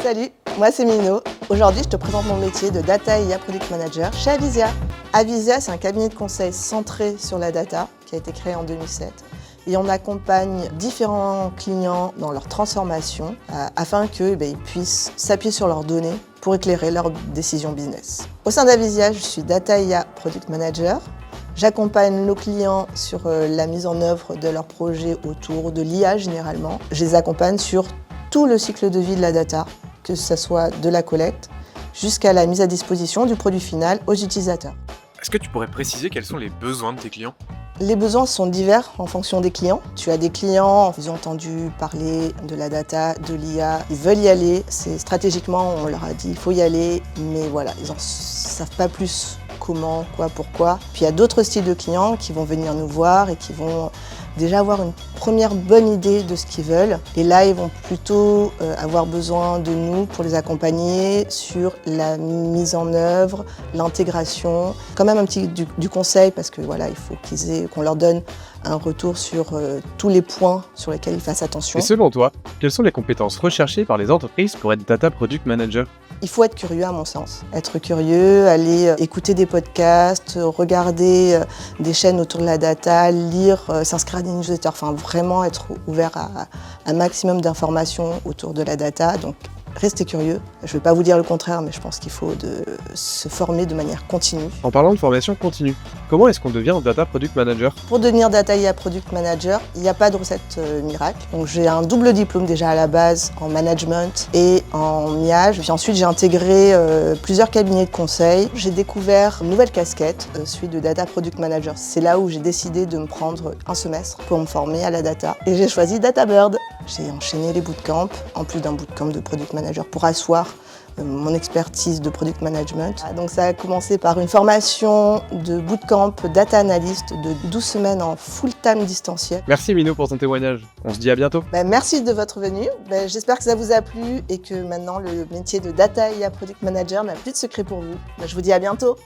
Salut, moi c'est Mino. Aujourd'hui, je te présente mon métier de Data IA Product Manager chez Avisia. Avisia, c'est un cabinet de conseil centré sur la data qui a été créé en 2007. Et on accompagne différents clients dans leur transformation afin qu'ils puissent s'appuyer sur leurs données pour éclairer leurs décisions business. Au sein d'Avisia, je suis Data IA Product Manager. J'accompagne nos clients sur la mise en œuvre de leurs projets autour de l'IA généralement. Je les accompagne sur tout le cycle de vie de la data, que ce soit de la collecte jusqu'à la mise à disposition du produit final aux utilisateurs. Est-ce que tu pourrais préciser quels sont les besoins de tes clients ? Les besoins sont divers en fonction des clients. Tu as des clients, ils ont entendu parler de la data, de l'IA, ils veulent y aller. Stratégiquement, on leur a dit il faut y aller, mais voilà, ils n'en savent pas plus comment, quoi, pourquoi. Puis il y a d'autres styles de clients qui vont venir nous voir et qui vont déjà avoir une première bonne idée de ce qu'ils veulent. Et là, ils vont plutôt avoir besoin de nous pour les accompagner sur la mise en œuvre, l'intégration, quand même un petit du conseil parce que voilà, il faut qu'on leur donne un retour sur tous les points sur lesquels ils fassent attention. Et selon toi, quelles sont les compétences recherchées par les entreprises pour être Data Product Manager ? Il faut être curieux à mon sens. Être curieux, aller écouter des podcasts, regarder des chaînes autour de la data, lire, s'inscrire à des newsletters, enfin vraiment être ouvert à un maximum d'informations autour de la data. Donc restez curieux. Je ne vais pas vous dire le contraire, mais je pense qu'il faut se former de manière continue. En parlant de formation continue, comment est-ce qu'on devient Data Product Manager ? Pour devenir Data IA Product Manager, il n'y a pas de recette miracle. Donc j'ai un double diplôme déjà à la base en management et en MIAGE. Puis ensuite j'ai intégré plusieurs cabinets de conseil. J'ai découvert une nouvelle casquette, celui de Data Product Manager. C'est là où j'ai décidé de me prendre un semestre pour me former à la data. Et j'ai choisi DataBird. J'ai enchaîné les bootcamps, en plus d'un bootcamp de Product Manager pour asseoir mon expertise de Product Management. Donc ça a commencé par une formation de bootcamp Data Analyst de 12 semaines en full-time distanciel. Merci Mino pour ton témoignage. On se dit à bientôt. Merci de votre venue. J'espère que ça vous a plu et que maintenant le métier de Data IA Product Manager n'a plus de secret pour vous. Je vous dis à bientôt.